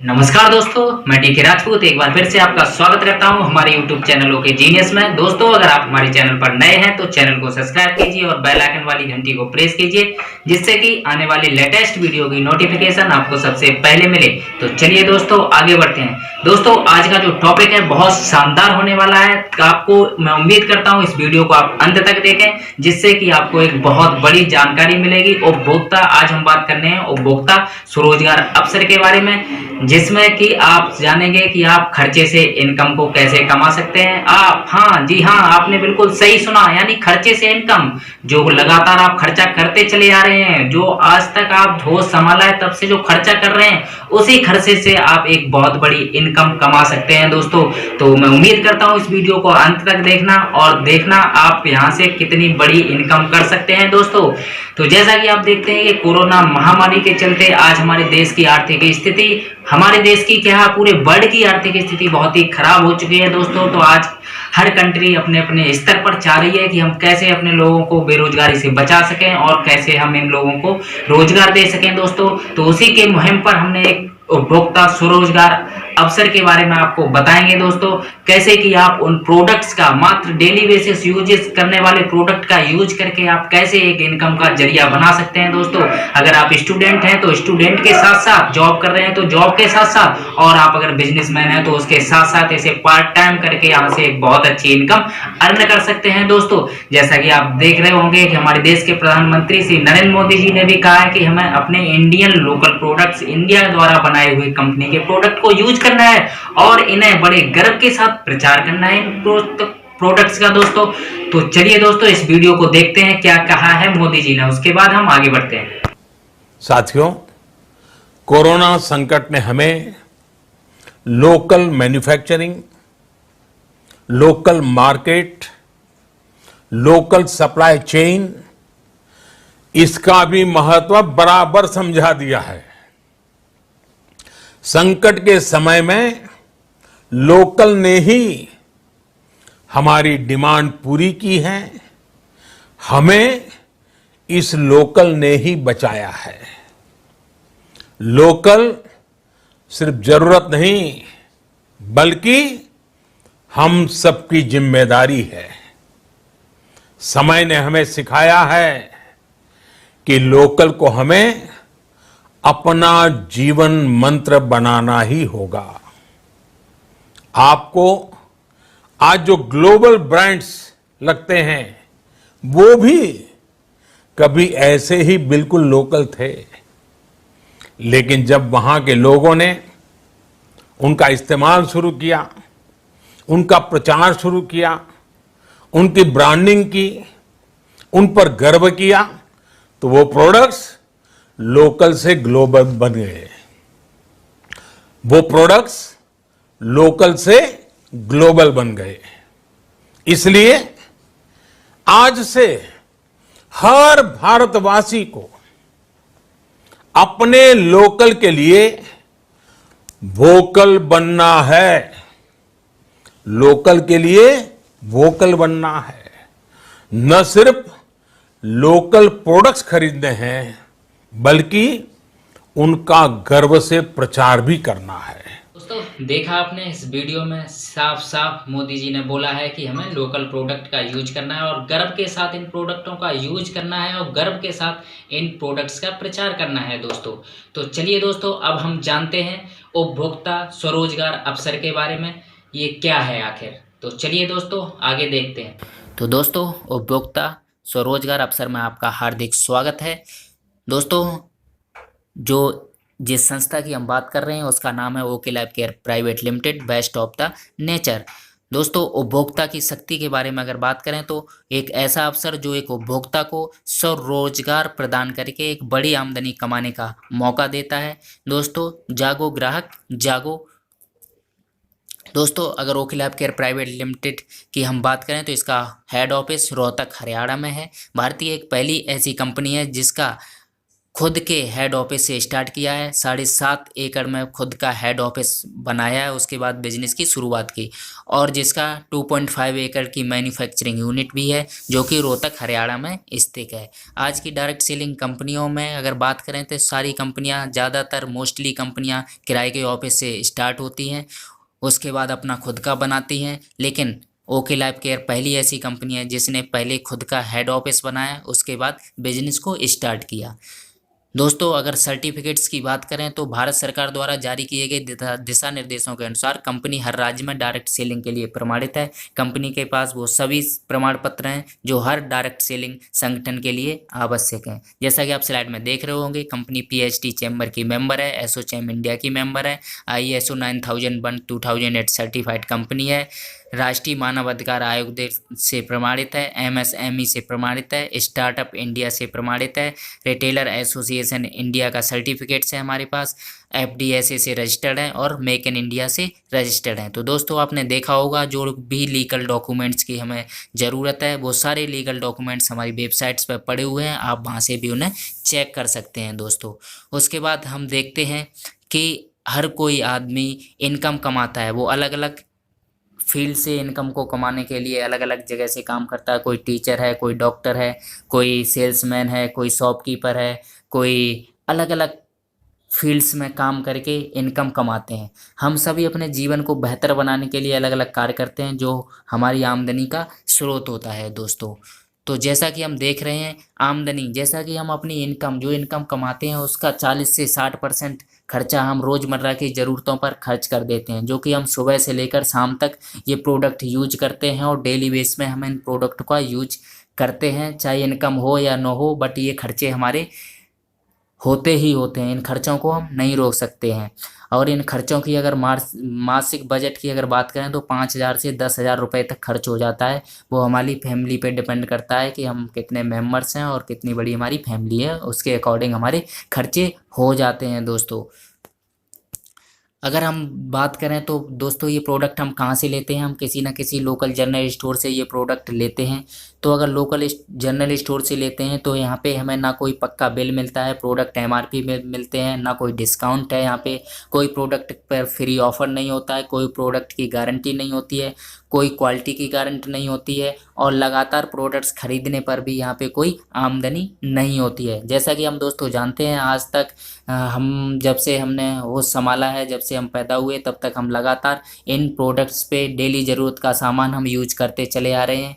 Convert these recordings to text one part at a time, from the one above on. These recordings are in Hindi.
नमस्कार दोस्तों, मैं टीके राजपूत एक बार फिर से आपका स्वागत करता हूं हमारे YouTube चैनल ओके जीनियस में। दोस्तों, अगर आप हमारे चैनल पर नए हैं तो चैनल को सब्सक्राइब कीजिए और बेल आइकन वाली घंटी को प्रेस कीजिए, जिससे कि आने वाली लेटेस्ट वीडियो की नोटिफिकेशन आपको सबसे पहले मिले। तो चलिए दोस्तों, आगे बढ़ते हैं। दोस्तों, आज का जो टॉपिक है बहुत शानदार होने वाला है। आपको मैं उम्मीद करता हूँ इस वीडियो को आप अंत तक देखें, जिससे कि आपको एक बहुत बड़ी जानकारी मिलेगी। उपभोक्ता, आज हम बात करने हैं उपभोक्ता स्वरोजगार अवसर के बारे में, जिसमें कि आप जानेंगे कि आप खर्चे से इनकम को कैसे कमा सकते हैं। आप जी हाँ, आपने बिल्कुल सही सुना, यानी खर्चे से इनकम। जो लगातार आप खर्चा करते चले आ रहे हैं, जो आज तक आप होश संभाला है तब से जो खर्चा कर रहे हैं, उसी खर्चे से आप एक बहुत बड़ी इनकम कमा सकते हैं दोस्तों। तो मैं उम्मीद करता हूँ इस वीडियो को अंत तक देखना और देखना आप यहाँ से कितनी बड़ी इनकम कर सकते हैं दोस्तों। तो जैसा कि आप देखते हैं कि कोरोना महामारी के चलते आज हमारे देश की आर्थिक स्थिति, हमारे देश की क्या पूरे वर्ल्ड की आर्थिक स्थिति बहुत ही खराब हो चुकी है दोस्तों। तो आज हर कंट्री अपने अपने स्तर पर चाह रही है कि हम कैसे अपने लोगों को बेरोजगारी से बचा सकें और कैसे हम इन लोगों को रोजगार दे सकें दोस्तों। तो उसी के मुहिम पर हमने एक उपभोक्ता स्वरोजगार अवसर के बारे में आपको बताएंगे दोस्तों। कैसे कि आप उन प्रोडक्ट्स का, मात्र डेली बेसिस यूजेस करने वाले प्रोडक्ट का यूज करके आप कैसे एक इनकम का जरिया बना सकते हैं दोस्तों। अगर आप स्टूडेंट हैं तो स्टूडेंट के साथ साथ, जॉब कर रहे हैं तो जॉब के साथ साथ, और आप अगर बिजनेसमैन हैं तो उसके साथ साथ ऐसे पार्ट टाइम करके यहाँ से एक बहुत अच्छी इनकम अर्न कर सकते हैं दोस्तों। जैसा कि आप देख रहे होंगे कि हमारे देश के प्रधानमंत्री श्री नरेंद्र मोदी जी ने भी कहा है कि हमें अपने इंडियन लोकल प्रोडक्ट्स, इंडिया द्वारा बनाए हुए कंपनी के प्रोडक्ट को यूज करना है और इन्हें बड़े गर्व के साथ प्रचार करना है इन प्रोडक्ट्स का दोस्तों। तो चलिए दोस्तों, इस वीडियो को देखते हैं क्या कहा है मोदी जी ने, उसके बाद हम आगे बढ़ते हैं। साथियों, कोरोना संकट ने हमें local manufacturing, local market, local supply chain, इसका भी महत्व बराबर समझा दिया है। संकट के समय में लोकल ने ही हमारी डिमांड पूरी की है, हमें इस लोकल ने ही बचाया है। लोकल सिर्फ जरूरत नहीं, बल्कि हम सबकी जिम्मेदारी है। समय ने हमें सिखाया है कि लोकल को हमें अपना जीवन मंत्र बनाना ही होगा। आपको आज जो ग्लोबल ब्रांड्स लगते हैं, वो भी कभी ऐसे ही बिल्कुल लोकल थे, लेकिन जब वहां के लोगों ने उनका इस्तेमाल शुरू किया, उनका प्रचार शुरू किया, उनकी ब्रांडिंग की, उन पर गर्व किया, तो वो प्रोडक्ट्स लोकल से ग्लोबल बन गए। वो प्रोडक्ट्स लोकल से ग्लोबल बन गए। इसलिए आज से हर भारतवासी को अपने लोकल के लिए वोकल बनना है। लोकल के लिए वोकल बनना है। न सिर्फ लोकल प्रोडक्ट्स खरीदने हैं, बल्कि उनका गर्व से प्रचार भी करना है। दोस्तों, देखा आपने इस वीडियो में साफ साफ मोदी जी ने बोला है कि हमें लोकल प्रोडक्ट का यूज करना है और गर्व के साथ इन प्रोडक्टों का यूज करना है और गर्व के साथ इन प्रोडक्ट्स का प्रचार करना है दोस्तों। तो चलिए दोस्तों, अब हम जानते हैं उपभोक्ता स्वरोजगार अवसर के बारे में, ये क्या है आखिर। तो चलिए दोस्तों, आगे देखते हैं। तो दोस्तों, उपभोक्ता स्वरोजगार अवसर में आपका हार्दिक स्वागत है दोस्तों। जिस संस्था की हम बात कर रहे हैं उसका नाम है okay life care private limited, best of the nature. दोस्तों, उपभोक्ता की शक्ति के बारे में अगर बात करें तो एक ऐसा अवसर जो एक उपभोक्ता को स्वरोजगार प्रदान करके एक बड़ी आमदनी कमाने का मौका देता है दोस्तों। जागो ग्राहक जागो। दोस्तों, अगर okay life care private limited की हम बात करें तो इसका हेड ऑफिस रोहतक हरियाणा में है। भारतीय एक पहली ऐसी कंपनी है जिसका खुद के हेड ऑफिस से स्टार्ट किया है। 7.5 एकड़ में खुद का हेड ऑफिस बनाया है, उसके बाद बिजनेस की शुरुआत की, और जिसका 2.5 एकड़ की मैन्युफैक्चरिंग यूनिट भी है जो कि रोहतक हरियाणा में स्थित है। आज की डायरेक्ट सेलिंग कंपनियों में अगर बात करें तो सारी कंपनियां, ज़्यादातर मोस्टली कंपनियां किराए के ऑफिस से स्टार्ट होती हैं, उसके बाद अपना खुद का बनाती हैं। लेकिन ओके लाइफ केयर पहली ऐसी कंपनी है जिसने पहले खुद का हेड ऑफिस बनाया, उसके बाद बिजनेस को स्टार्ट किया। दोस्तों, अगर सर्टिफिकेट्स की बात करें तो भारत सरकार द्वारा जारी किए गए दिशा निर्देशों के अनुसार कंपनी हर राज्य में डायरेक्ट सेलिंग के लिए प्रमाणित है। कंपनी के पास वो सभी प्रमाण पत्र हैं जो हर डायरेक्ट सेलिंग संगठन के लिए आवश्यक हैं। जैसा कि आप स्लाइड में देख रहे होंगे, कंपनी पीएचडी चैम्बर की मेंबर है, एसोचैम इंडिया की मेंबर है, ISO 9001 2008 सर्टिफाइड कंपनी है, राष्ट्रीय मानव अधिकार आयोग से प्रमाणित है, MSME से प्रमाणित है, स्टार्टअप इंडिया से प्रमाणित है, रिटेलर एसोसिएशन इंडिया का सर्टिफिकेट है हमारे पास, FDSA से रजिस्टर्ड है और मेक इन इंडिया से रजिस्टर्ड है। तो दोस्तों, आपने देखा होगा जो भी लीगल डॉक्यूमेंट्स की हमें ज़रूरत है वो सारे लीगल डॉक्यूमेंट्स हमारी वेबसाइट्स पर पड़े हुए हैं, आप वहाँ से भी उन्हें चेक कर सकते हैं दोस्तों। उसके बाद हम देखते हैं कि हर कोई आदमी इनकम कमाता है, वो अलग अलग फील्ड से इनकम को कमाने के लिए अलग अलग जगह से काम करता है। कोई टीचर है, कोई डॉक्टर है, कोई सेल्समैन है, कोई शॉपकीपर है, कोई अलग अलग फील्ड्स में काम करके इनकम कमाते हैं। हम सभी अपने जीवन को बेहतर बनाने के लिए अलग अलग कार्य करते हैं जो हमारी आमदनी का स्रोत होता है दोस्तों। तो जैसा कि हम देख रहे हैं, आमदनी, जैसा कि हम अपनी इनकम, जो इनकम कमाते हैं उसका 40 से 60% खर्चा हम रोज़मर्रा की ज़रूरतों पर खर्च कर देते हैं, जो कि हम सुबह से लेकर शाम तक ये प्रोडक्ट यूज करते हैं और डेली बेस में हम इन प्रोडक्ट का यूज करते हैं, चाहे इनकम हो या ना हो, बट ये खर्चे हमारे होते ही होते हैं। इन खर्चों को हम नहीं रोक सकते हैं। और इन खर्चों की अगर मासिक बजट की अगर बात करें तो 5,000 से 10,000 रुपये तक खर्च हो जाता है। वो हमारी फैमिली पे डिपेंड करता है कि हम कितने मेंबर्स हैं और कितनी बड़ी हमारी फैमिली है, उसके अकॉर्डिंग हमारे खर्चे हो जाते हैं दोस्तों। अगर हम बात करें तो दोस्तों, ये प्रोडक्ट हम कहाँ से लेते हैं? हम किसी न किसी लोकल जनरल स्टोर से ये प्रोडक्ट लेते हैं। तो अगर लोकल जनरल स्टोर से लेते हैं तो यहाँ पे हमें ना कोई पक्का बिल मिलता है, प्रोडक्ट MRP में मिलते हैं, ना कोई डिस्काउंट है, यहाँ पे कोई प्रोडक्ट पर फ्री ऑफर नहीं होता है, कोई प्रोडक्ट की गारंटी नहीं होती है, कोई क्वालिटी की गारंटी नहीं होती है, और लगातार प्रोडक्ट्स खरीदने पर भी यहाँ पे कोई आमदनी नहीं होती है। जैसा कि हम दोस्तों जानते हैं, आज तक हम जब से हमने होश संभाला है, जब से हम पैदा हुए तब तक हम लगातार इन प्रोडक्ट्स पे डेली ज़रूरत का सामान हम यूज करते चले आ रहे हैं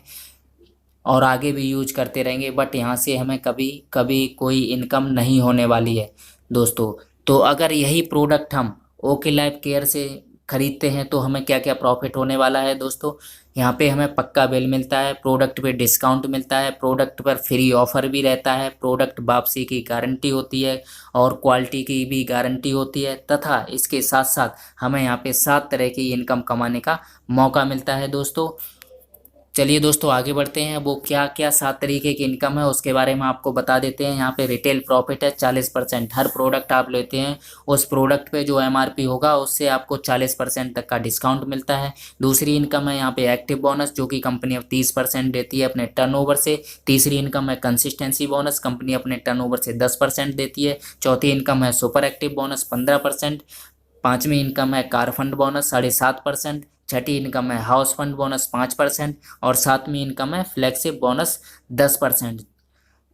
और आगे भी यूज करते रहेंगे। बट यहाँ से हमें कभी कभी कोई इनकम नहीं होने वाली है दोस्तों। तो अगर यही प्रोडक्ट हम ओके लाइफ केयर से खरीदते हैं तो हमें क्या क्या प्रॉफिट होने वाला है दोस्तों? यहाँ पे हमें पक्का बिल मिलता है, प्रोडक्ट पे डिस्काउंट मिलता है, प्रोडक्ट पर फ्री ऑफर भी रहता है, प्रोडक्ट वापसी की गारंटी होती है और क्वालिटी की भी गारंटी होती है, तथा इसके साथ साथ हमें यहाँ पे 7 तरह की इनकम कमाने का मौका मिलता है दोस्तों। चलिए दोस्तों, आगे बढ़ते हैं। वो क्या क्या 7 तरीके की इनकम है उसके बारे में आपको बता देते हैं। यहाँ पे रिटेल प्रॉफिट है 40%। हर प्रोडक्ट आप लेते हैं उस प्रोडक्ट पे जो MRP होगा उससे आपको 40% तक का डिस्काउंट मिलता है। दूसरी इनकम है यहाँ पे एक्टिव बोनस, जो कि कंपनी अब 30% देती है अपने टर्नओवर से। तीसरी इनकम है कंसिस्टेंसी बोनस, कंपनी अपने टर्नओवर से 10% देती है। चौथी इनकम है सुपर एक्टिव बोनस 15%। पाँचवीं इनकम है कार फंड बोनस 7.5%। छठी इनकम है हाउस फंड बोनस 5% और सातवीं इनकम है फ्लैगशिप बोनस 10%,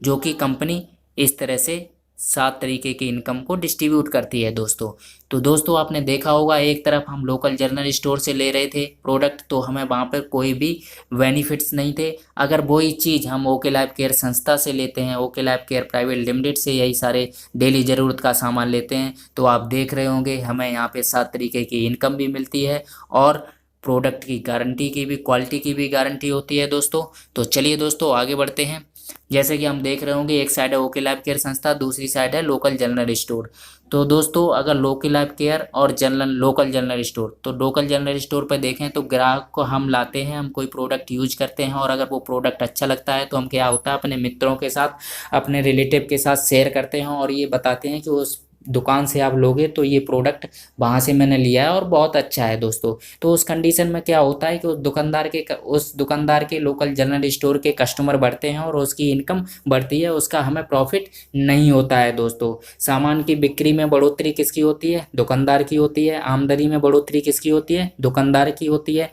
जो कि कंपनी इस तरह से 7 तरीके की इनकम को डिस्ट्रीब्यूट करती है दोस्तों। तो दोस्तों, आपने देखा होगा, एक तरफ हम लोकल जनरल स्टोर से ले रहे थे प्रोडक्ट तो हमें वहाँ पर कोई भी बेनिफिट्स नहीं थे। अगर वही चीज़ हम ओके लाइफ केयर संस्था से लेते हैं, okay life care private limited से यही सारे डेली ज़रूरत का सामान लेते हैं, तो आप देख रहे होंगे हमें यहाँ पे 7 तरीके की इनकम भी मिलती है और प्रोडक्ट की गारंटी की भी, क्वालिटी की भी गारंटी होती है दोस्तों। तो चलिए दोस्तों, आगे बढ़ते हैं। जैसे कि हम देख रहे होंगे, एक साइड है ओके लाइफ केयर संस्था, दूसरी साइड है लोकल जनरल स्टोर। तो दोस्तों, अगर लोकल लाइफ केयर और लोकल जनरल स्टोर, तो लोकल जनरल स्टोर पर देखें तो ग्राहक को हम लाते हैं, हम कोई प्रोडक्ट यूज करते हैं और अगर वो प्रोडक्ट अच्छा लगता है तो हम क्या होता है अपने मित्रों के साथ, अपने रिलेटिव के साथ शेयर करते हैं और ये बताते हैं कि उस दुकान से आप लोगे तो ये प्रोडक्ट वहाँ से मैंने लिया है और बहुत अच्छा है दोस्तों। तो उस कंडीशन में क्या होता है कि उस दुकानदार के लोकल जनरल स्टोर के कस्टमर बढ़ते हैं और उसकी इनकम बढ़ती है, उसका हमें प्रॉफिट नहीं होता है दोस्तों। सामान की बिक्री में बढ़ोतरी किसकी होती है? दुकानदार की होती है। आमदनी में बढ़ोतरी किसकी होती है? दुकानदार की होती है।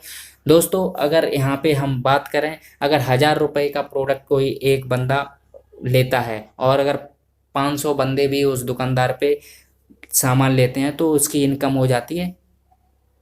दोस्तों अगर यहाँ पे हम बात करें, अगर 1000 रुपये का प्रोडक्ट कोई एक बंदा लेता है और अगर 500 बंदे भी उस दुकानदार पे सामान लेते हैं तो उसकी इनकम हो जाती है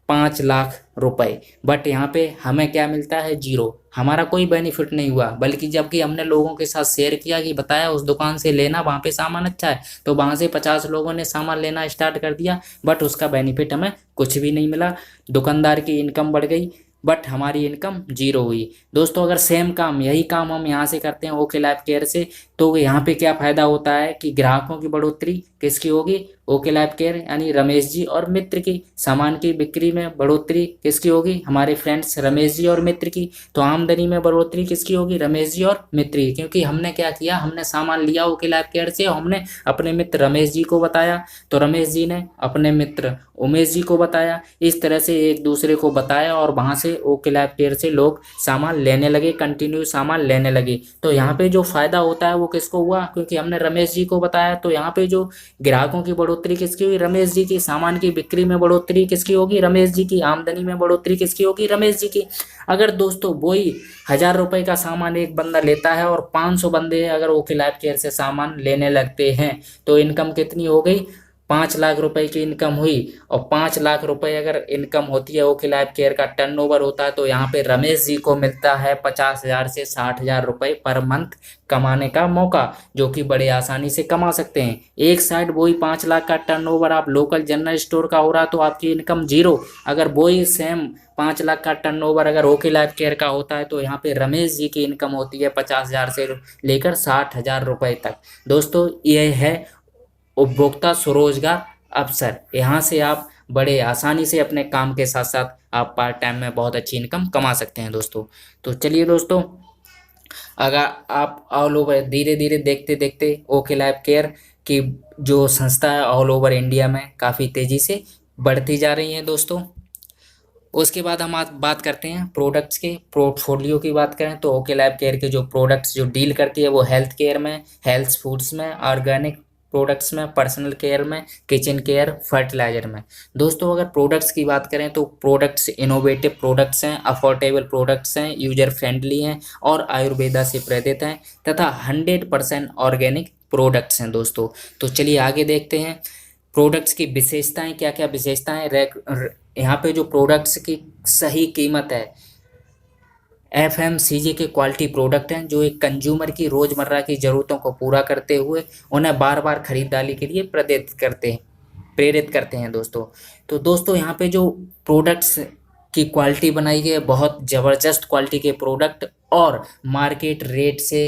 5 लाख रुपए। बट यहाँ पे हमें क्या मिलता है? जीरो। हमारा कोई बेनिफिट नहीं हुआ, बल्कि जबकि हमने लोगों के साथ शेयर किया कि बताया उस दुकान से लेना, वहाँ पे सामान अच्छा है, तो वहाँ से 50 लोगों ने सामान लेना स्टार्ट कर दिया, बट उसका बेनिफिट हमें कुछ भी नहीं मिला। दुकानदार की इनकम बढ़ गई बट हमारी इनकम जीरो हुई। दोस्तों अगर सेम काम, यही काम हम यहाँ से करते हैं ओके लाइफ केयर से, तो यहाँ पे क्या फ़ायदा होता है कि ग्राहकों की बढ़ोतरी किसकी होगी? ओके लाइफ केयर यानी रमेश जी और मित्र की। सामान की बिक्री में बढ़ोतरी किसकी होगी? हमारे फ्रेंड्स रमेश जी और मित्र की। तो आमदनी में बढ़ोतरी किसकी होगी? रमेश जी और मित्र की। क्योंकि हमने क्या किया, हमने सामान लिया ओके लाइफ केयर से और हमने अपने मित्र रमेश जी को बताया, तो रमेश जी ने अपने मित्र उमेश जी को बताया। इस तरह से एक दूसरे को बताया और वहाँ से ओके लाइफ केयर से लोग सामान लेने लगे, कंटिन्यू सामान लेने लगे। तो यहाँ पे जो फ़ायदा होता है वो किसको हुआ? क्योंकि हमने रमेश जी को बताया। तो यहाँ पे जो ग्राहकों की बढ़ोतरी किसकी हुई? रमेश जी की। सामान की बिक्री में बढ़ोतरी किसकी होगी? रमेश जी की। आमदनी में बढ़ोतरी किसकी होगी? रमेश जी की। अगर दोस्तों वही 1000 रुपये का सामान एक बंदा लेता है और 500 बंदे अगर ओके लाइफ केयर से सामान लेने लगते हैं तो इनकम कितनी हो गई? 5 लाख रुपए की इनकम हुई। और 5 लाख रुपए अगर इनकम होती है, ओके लाइफ केयर का टर्नओवर होता है, तो यहाँ पे रमेश जी को मिलता है 50,000 से 60,000 रुपए पर मंथ कमाने का मौका, जो कि बड़े आसानी से कमा सकते हैं। एक साइड वही 5 लाख का टर्नओवर आप लोकल जनरल स्टोर का हो रहा तो आपकी इनकम जीरो। अगर वही सेम 5 लाख का टर्नओवर अगर ओके लाइफ केयर का होता है तो यहाँ पे रमेश जी की इनकम होती है 50,000 से लेकर 60,000 रुपए तक। दोस्तों ये है उपभोक्ता स्वरोजगार अवसर। यहाँ से आप बड़े आसानी से अपने काम के साथ साथ आप पार्ट टाइम में बहुत अच्छी इनकम कमा सकते हैं दोस्तों। तो चलिए दोस्तों, अगर आप ऑल ओवर धीरे धीरे देखते देखते ओके लाइफ केयर की जो संस्था है ऑल ओवर इंडिया में काफ़ी तेज़ी से बढ़ती जा रही है दोस्तों। उसके बाद हम आज बात करते हैं प्रोडक्ट्स के पोर्टफोलियो की। बात करें तो ओके लाइफ केयर के जो प्रोडक्ट्स जो डील करती है वो हेल्थ केयर में, हेल्थ फूड्स में, ऑर्गेनिक प्रोडक्ट्स में, पर्सनल केयर में, किचन केयर, फर्टिलाइजर में। दोस्तों अगर प्रोडक्ट्स की बात करें तो प्रोडक्ट्स इनोवेटिव प्रोडक्ट्स हैं, अफोर्डेबल प्रोडक्ट्स हैं, यूजर फ्रेंडली हैं और आयुर्वेदा से प्रेरित हैं तथा 100% ऑर्गेनिक प्रोडक्ट्स हैं दोस्तों। तो चलिए आगे देखते हैं प्रोडक्ट्स की विशेषताएं, क्या क्या विशेषताएं। यहाँ पे जो प्रोडक्ट्स की सही कीमत है, FMCG के क्वालिटी प्रोडक्ट हैं जो एक कंज्यूमर की रोज़मर्रा की ज़रूरतों को पूरा करते हुए उन्हें बार बार खरीदारी के लिए प्रेरित करते हैं दोस्तों। तो दोस्तों यहाँ पे जो प्रोडक्ट्स की क्वालिटी बनाई गई है, बहुत ज़बरदस्त क्वालिटी के प्रोडक्ट और मार्केट रेट से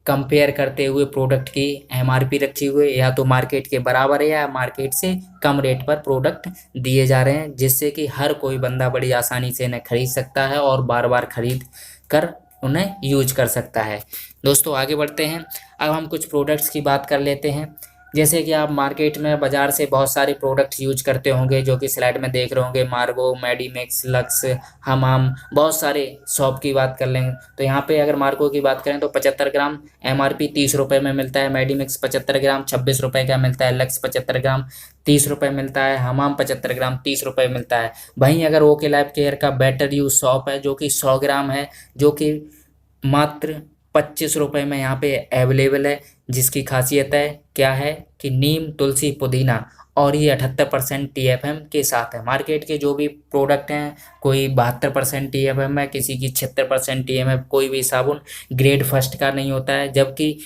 कंपेयर करते हुए प्रोडक्ट की MRP रखी हुई, या तो मार्केट के बराबर है या मार्केट से कम रेट पर प्रोडक्ट दिए जा रहे हैं, जिससे कि हर कोई बंदा बड़ी आसानी से इन्हें खरीद सकता है और बार बार खरीद कर उन्हें यूज कर सकता है। दोस्तों आगे बढ़ते हैं, अब हम कुछ प्रोडक्ट्स की बात कर लेते हैं। जैसे कि आप मार्केट में बाज़ार से बहुत सारे प्रोडक्ट्स यूज करते होंगे, जो कि स्लाइड में देख रहे होंगे, मार्गो, मेडिमिक्स, लक्स, हमाम, बहुत सारे शॉप की बात कर लें तो यहाँ पे अगर मार्गो की बात करें तो 75 ग्राम MRP 30 रुपये में मिलता है, मेडिमिक्स 75 ग्राम 26 रुपये का मिलता है, लक्स 75 ग्राम 30 रुपये मिलता है, हमाम 75 ग्राम 30 रुपये मिलता है। वहीं अगर ओके लाइफ केयर का बेटर यूज शॉप है जो कि 100 ग्राम है, जो कि मात्र 25 रुपये में यहाँ पे अवेलेबल है, जिसकी खासियत है क्या है कि नीम, तुलसी, पुदीना, और ये 78% TFM के साथ है। मार्केट के जो भी प्रोडक्ट हैं कोई 72% TFM है, किसी की 76% TFM, कोई भी साबुन ग्रेड फर्स्ट का नहीं होता है, जबकि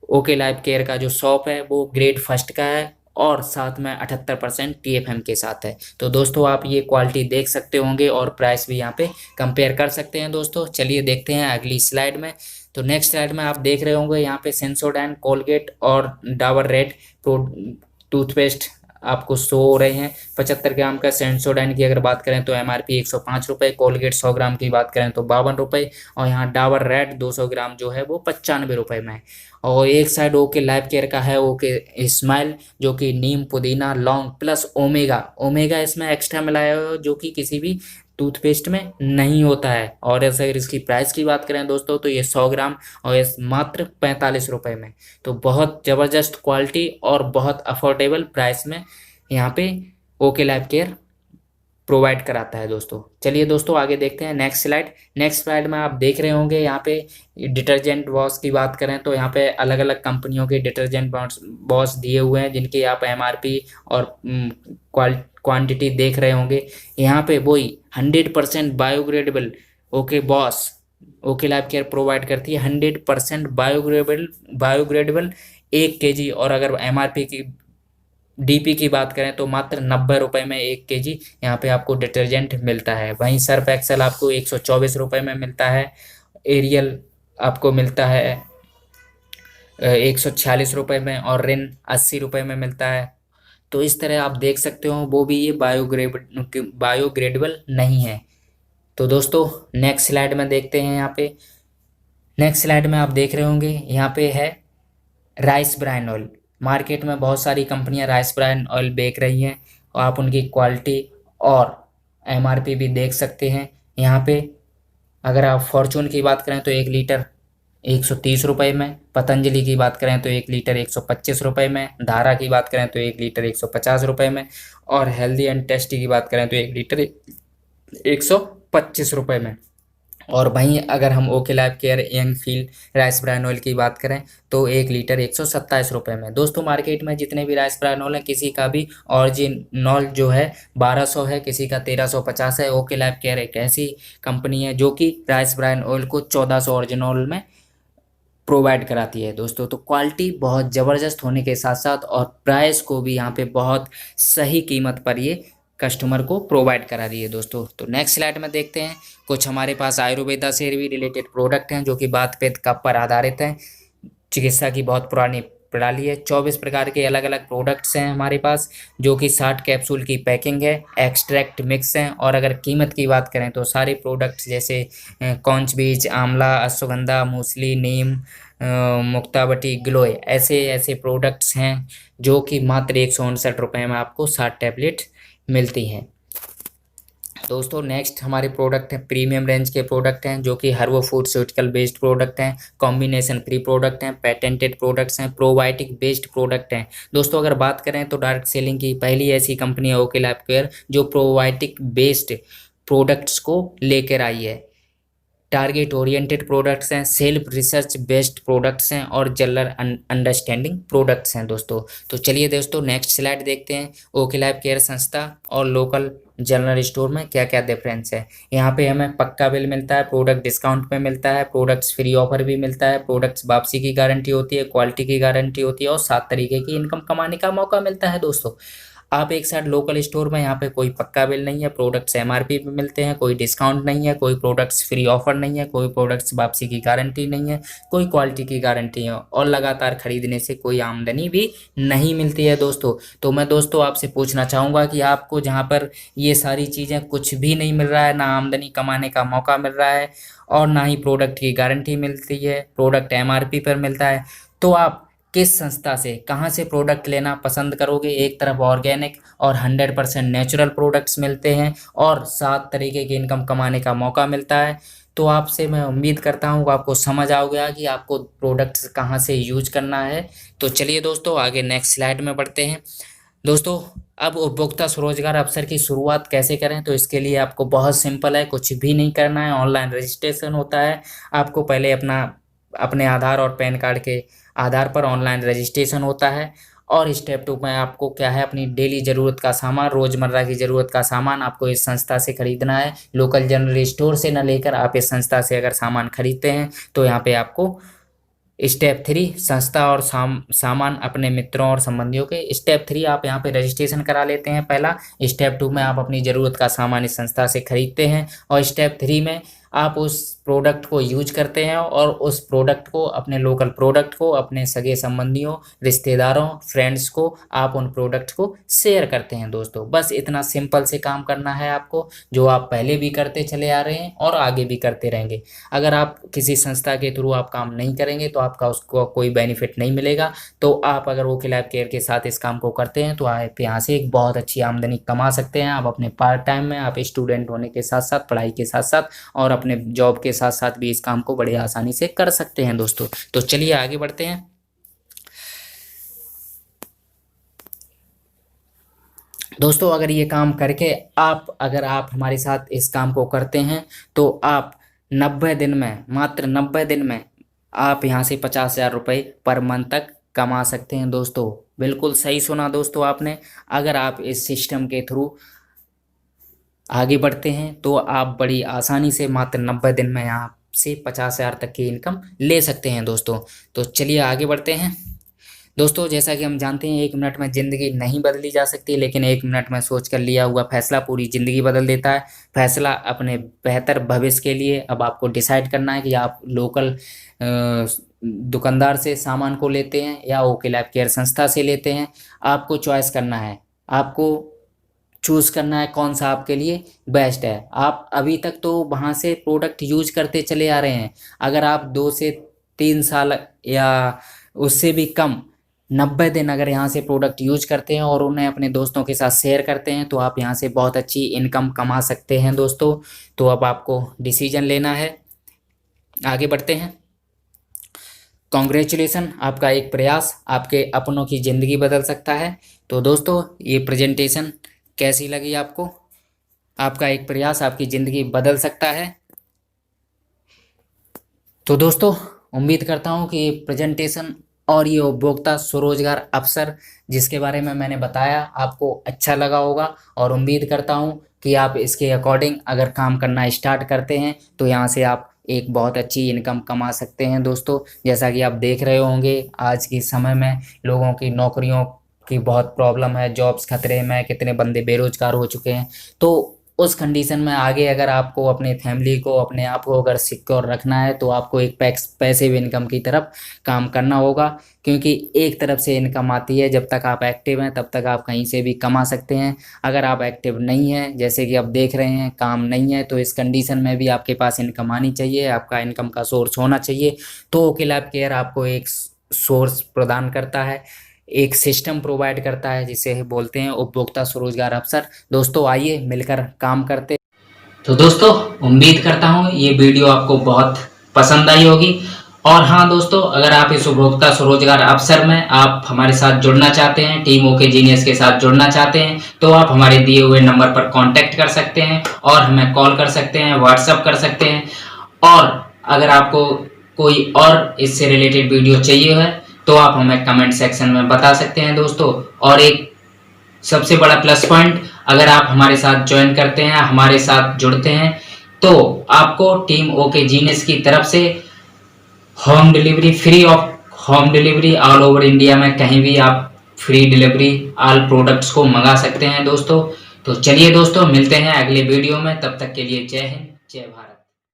ओके लाइफ केयर का जो शॉप है वो ग्रेड फर्स्ट का है और साथ में 78% TFM के साथ है। तो दोस्तों आप ये क्वालिटी देख सकते होंगे और प्राइस भी यहाँ पे कंपेयर कर सकते हैं दोस्तों। चलिए देखते हैं अगली स्लाइड में। तो नेक्स्ट स्लाइड में आप देख रहे होंगे यहाँ पे सेंसोडाइन, कोलगेट और डाबर रेड टूथपेस्ट आपको शो हो रहे हैं। 75 ग्राम का सेंसोडाइन की अगर बात करें तो MRP 105 रुपये, कोलगेट 100 ग्राम की बात करें तो 52 रुपये, और यहाँ डाबर रेड 200 ग्राम जो है वो 95 रुपये में है। और एक साइड ओके लाइफ केयर का है ओके स्माइल, जो कि नीम, पुदीना, लौंग प्लस ओमेगा, ओमेगा इसमें एक्स्ट्रा मिलाया हुआ है जो कि किसी भी टूथपेस्ट में नहीं होता है। और ऐसे अगर इसकी प्राइस की बात करें दोस्तों तो ये 100 ग्राम और ये मात्र 45 रुपये में। तो बहुत ज़बरदस्त क्वालिटी और बहुत अफोर्डेबल प्राइस में यहाँ पे ओके लाइफ केयर प्रोवाइड कराता है दोस्तों। चलिए दोस्तों आगे देखते हैं नेक्स्ट स्लाइड। नेक्स्ट स्लाइड में आप देख रहे होंगे यहाँ पे डिटर्जेंट वॉश की बात करें तो यहाँ पे अलग अलग कंपनियों के डिटर्जेंट वॉश दिए हुए हैं जिनकी आप MRP और क्वांटिटी देख रहे होंगे। यहाँ पे वही 100% biodegradable okay boss okay life care provide करती है 100% बायोग्रेडेबल 1 kg। और अगर MRP की DP की बात करें तो मात्र 90 रुपये में 1 kg यहाँ पे आपको डिटर्जेंट मिलता है। वहीं सर्फ एक्सेल आपको 124 रुपये में मिलता है, एरियल आपको मिलता है 146 रुपये में, और रिन 80 रुपये में मिलता है। तो इस तरह आप देख सकते हो वो भी ये बायोग्रेडेबल नहीं है। तो दोस्तों नेक्स्ट स्लाइड में देखते हैं। यहाँ पे नेक्स्ट स्लाइड में आप देख रहे होंगे यहाँ पे है राइस ब्रान ऑयल। मार्केट में बहुत सारी कंपनियां राइस ब्रान ऑयल बेच रही हैं और आप उनकी क्वालिटी और MRP भी देख सकते हैं। यहाँ पे अगर आप फॉर्चून की बात करें तो 1 लीटर 130 रुपये में, पतंजलि की बात करें तो 1 लीटर 125 रुपये में, धारा की बात करें तो 1 लीटर 150 रुपये में, और हेल्दी एंड टेस्टी की बात करें तो 1 लीटर 125 रुपये में। और वहीं अगर हम okay life care young field rice bran oil की बात करें तो 1 लीटर 127 रुपये में। दोस्तों मार्केट में जितने भी राइस ब्रान ऑयल है किसी का भी ऑरिजिनल जो है 1200 है, किसी का 1350 है। ओके लाइफ केयर एक ऐसी कंपनी है जो कि राइस ब्रान ऑयल को 1400 ऑरिजिनल में प्रोवाइड कराती है दोस्तों। तो क्वालिटी बहुत ज़बरदस्त होने के साथ साथ और प्राइस को भी यहाँ पे बहुत सही कीमत पर ये कस्टमर को प्रोवाइड करा रही है दोस्तों। तो नेक्स्ट स्लाइड में देखते हैं कुछ हमारे पास आयुर्वेदा से भी रिलेटेड प्रोडक्ट हैं जो कि वात पित्त कफ पर आधारित हैं। चिकित्सा की बहुत पुरानी प्रणाली है। 24 प्रकार के अलग अलग प्रोडक्ट्स हैं हमारे पास जो कि 60 कैप्सूल की पैकिंग है, एक्सट्रैक्ट मिक्स हैं। और अगर कीमत की बात करें तो सारे प्रोडक्ट्स जैसे कौंच बीज, आंवला, अश्वगंधा, मूसली, नीम, मुक्तावटी, गिलोय ऐसे ऐसे प्रोडक्ट्स हैं जो कि मात्र 159 रुपये में आपको 60 टैबलेट मिलती हैं। दोस्तों नेक्स्ट हमारे प्रोडक्ट हैं प्रीमियम रेंज के प्रोडक्ट हैं जो कि हर्बो फूडस्यूटिकल बेस्ड प्रोडक्ट हैं, कॉम्बिनेशन फ्री प्रोडक्ट हैं, पेटेंटेड प्रोडक्ट्स हैं, प्रोबायोटिक बेस्ड प्रोडक्ट हैं। दोस्तों अगर बात करें तो डायरेक्ट सेलिंग की पहली ऐसी कंपनी है ओके लाइफ केयर जो प्रोबायोटिक बेस्ड प्रोडक्ट्स को लेकर आई है। टारगेट ओरिएंटेड प्रोडक्ट्स हैं, सेल्फ रिसर्च बेस्ड प्रोडक्ट्स हैं और जनरल अंडरस्टैंडिंग प्रोडक्ट्स हैं दोस्तों। तो चलिए दोस्तों नेक्स्ट स्लाइड देखते हैं ओके लाइफ केयर संस्था और लोकल जनरल स्टोर में क्या क्या डिफरेंस है। यहाँ पे हमें पक्का बिल मिलता है, प्रोडक्ट डिस्काउंट पे मिलता है, प्रोडक्ट्स फ्री ऑफर भी मिलता है, प्रोडक्ट्स वापसी की गारंटी होती है, क्वालिटी की गारंटी होती है और 7 तरीके की इनकम कमाने का मौका मिलता है दोस्तों। आप एक साइड लोकल स्टोर में यहाँ पे कोई पक्का बिल नहीं है, प्रोडक्ट्स MRP पे मिलते हैं, कोई डिस्काउंट नहीं है, कोई प्रोडक्ट्स फ्री ऑफर नहीं है, कोई प्रोडक्ट्स वापसी की गारंटी नहीं है, कोई क्वालिटी की गारंटी है और लगातार खरीदने से कोई आमदनी भी नहीं मिलती है दोस्तों। तो मैं दोस्तों आपसे पूछना चाहूँगा कि आपको जहाँ पर ये सारी चीज़ें कुछ भी नहीं मिल रहा है, ना आमदनी कमाने का मौका मिल रहा है और ना ही प्रोडक्ट की गारंटी मिलती है, प्रोडक्ट MRP पर मिलता है, तो आप किस संस्था से कहाँ से प्रोडक्ट लेना पसंद करोगे। एक तरफ ऑर्गेनिक और 100% नेचुरल प्रोडक्ट्स मिलते हैं और 7 तरीके की इनकम कमाने का मौका मिलता है। तो आपसे मैं उम्मीद करता हूँ आपको समझ आ गया कि आपको प्रोडक्ट्स कहाँ से यूज करना है। तो चलिए दोस्तों आगे नेक्स्ट स्लाइड में बढ़ते हैं। दोस्तों अब उपभोक्ता स्वरोजगार अवसर की शुरुआत कैसे करें, तो इसके लिए आपको बहुत सिंपल है, कुछ भी नहीं करना है। ऑनलाइन रजिस्ट्रेशन होता है। आपको पहले अपने आधार और पैन कार्ड के आधार पर ऑनलाइन रजिस्ट्रेशन होता है और स्टेप 2 में आपको क्या है अपनी डेली ज़रूरत का सामान, रोज़मर्रा की ज़रूरत का सामान आपको इस संस्था से खरीदना है। लोकल जनरल स्टोर से न लेकर आप इस संस्था से अगर सामान खरीदते हैं तो यहाँ पे आपको स्टेप 3 संस्था और सामान अपने मित्रों और संबंधियों के। स्टेप 3 आप यहाँ पे रजिस्ट्रेशन करा लेते हैं पहला। स्टेप 2 में आप अपनी ज़रूरत का सामान इस संस्था से खरीदते हैं और स्टेप 3 में आप उस प्रोडक्ट को यूज करते हैं और उस प्रोडक्ट को, अपने लोकल प्रोडक्ट को अपने सगे संबंधियों, रिश्तेदारों, फ्रेंड्स को आप उन प्रोडक्ट को शेयर करते हैं दोस्तों। बस इतना सिंपल से काम करना है आपको, जो आप पहले भी करते चले आ रहे हैं और आगे भी करते रहेंगे। अगर आप किसी संस्था के थ्रू आप काम नहीं करेंगे तो आपका उसको कोई बेनिफिट नहीं मिलेगा। तो आप अगर वोकिल ऐप केयर के साथ इस काम को करते हैं तो आप यहाँ से एक बहुत अच्छी आमदनी कमा सकते हैं। आप अपने पार्ट टाइम में, आप स्टूडेंट होने के साथ साथ, पढ़ाई के साथ साथ और अपने जॉब के साथ साथ भी इस काम को बड़े आसानी से कर सकते हैं दोस्तों। तो चलिए आगे बढ़ते हैं। दोस्तों अगर ये काम करके अगर आप हमारे साथ इस काम को करते हैं तो आप 90 दिन में, मात्र 90 दिन में आप यहाँ से 50,000 रुपये पर मंथ तक कमा सकते हैं दोस्तों। बिल्कुल सही सुना दोस्तों आपने। अगर आप इस सिस्टम के थ्रू आगे बढ़ते हैं तो आप बड़ी आसानी से मात्र 90 दिन में यहाँ से 50,000 तक की इनकम ले सकते हैं दोस्तों। तो चलिए आगे बढ़ते हैं। दोस्तों जैसा कि हम जानते हैं 1 मिनट में ज़िंदगी नहीं बदली जा सकती, लेकिन 1 मिनट में सोच कर लिया हुआ फैसला पूरी ज़िंदगी बदल देता है। फैसला अपने बेहतर भविष्य के लिए अब आपको डिसाइड करना है कि आप लोकल दुकानदार से सामान को लेते हैं या वोकिल ऐप केयर संस्था से लेते हैं। आपको चॉइस करना है, आपको चूज़ करना है कौन सा आपके लिए बेस्ट है। आप अभी तक तो वहाँ से प्रोडक्ट यूज करते चले आ रहे हैं। अगर आप 2 से 3 साल या उससे भी कम 90 दिन अगर यहाँ से प्रोडक्ट यूज करते हैं और उन्हें अपने दोस्तों के साथ शेयर करते हैं तो आप यहाँ से बहुत अच्छी इनकम कमा सकते हैं दोस्तों। तो अब आपको डिसीजन लेना है। आगे बढ़ते हैं। कॉन्ग्रेचुलेसन, आपका एक प्रयास आपके अपनों की ज़िंदगी बदल सकता है। तो दोस्तों ये प्रेजेंटेशन कैसी लगी आपको? आपका एक प्रयास आपकी ज़िंदगी बदल सकता है। तो दोस्तों उम्मीद करता हूँ कि ये प्रेजेंटेशन और ये उपभोक्ता स्वरोजगार अवसर जिसके बारे में मैंने बताया आपको अच्छा लगा होगा, और उम्मीद करता हूँ कि आप इसके अकॉर्डिंग अगर काम करना स्टार्ट करते हैं तो यहाँ से आप एक बहुत अच्छी इनकम कमा सकते हैं दोस्तों। जैसा कि आप देख रहे होंगे आज के समय में लोगों की नौकरियों की बहुत प्रॉब्लम है, जॉब्स खतरे में, कितने बंदे बेरोजगार हो चुके हैं। तो उस कंडीशन में आगे अगर आपको अपनी फैमिली को, अपने आप को अगर सिक्योर रखना है तो आपको एक पैसिव इनकम की तरफ काम करना होगा, क्योंकि एक तरफ से इनकम आती है। जब तक आप एक्टिव हैं तब तक आप कहीं से भी कमा सकते हैं। अगर आप एक्टिव नहीं हैं, जैसे कि आप देख रहे हैं काम नहीं है, तो इस कंडीशन में भी आपके पास इनकम आनी चाहिए, आपका इनकम का सोर्स होना चाहिए। तो वोकिल ऐप केयर आपको एक सोर्स प्रदान करता है, एक सिस्टम प्रोवाइड करता है जिसे बोलते हैं उपभोक्ता स्वरोजगार अवसर। दोस्तों आइए मिलकर काम करते। तो दोस्तों उम्मीद करता हूँ ये वीडियो आपको बहुत पसंद आई होगी। और हाँ दोस्तों, अगर आप इस उपभोक्ता स्वरोजगार अवसर में आप हमारे साथ जुड़ना चाहते हैं, टीम ओके जीनियस के साथ जुड़ना चाहते हैं, तो आप हमारे दिए हुए नंबर पर कांटेक्ट कर सकते हैं और हमें कॉल कर सकते हैं, व्हाट्सएप कर सकते हैं। और अगर आपको कोई और इससे रिलेटेड वीडियो चाहिए है तो आप हमें कमेंट सेक्शन में बता सकते हैं दोस्तों। और एक सबसे बड़ा प्लस पॉइंट, अगर आप हमारे साथ ज्वाइन करते हैं, हमारे साथ जुड़ते हैं, तो आपको टीम ओके जीनियस की तरफ से home delivery, free of home delivery all over India में कहीं भी आप फ्री डिलीवरी ऑल प्रोडक्ट्स को मंगा सकते हैं दोस्तों। तो चलिए दोस्तों मिलते हैं अगले वीडियो में, तब तक के लिए जय हिंद, जय भारत।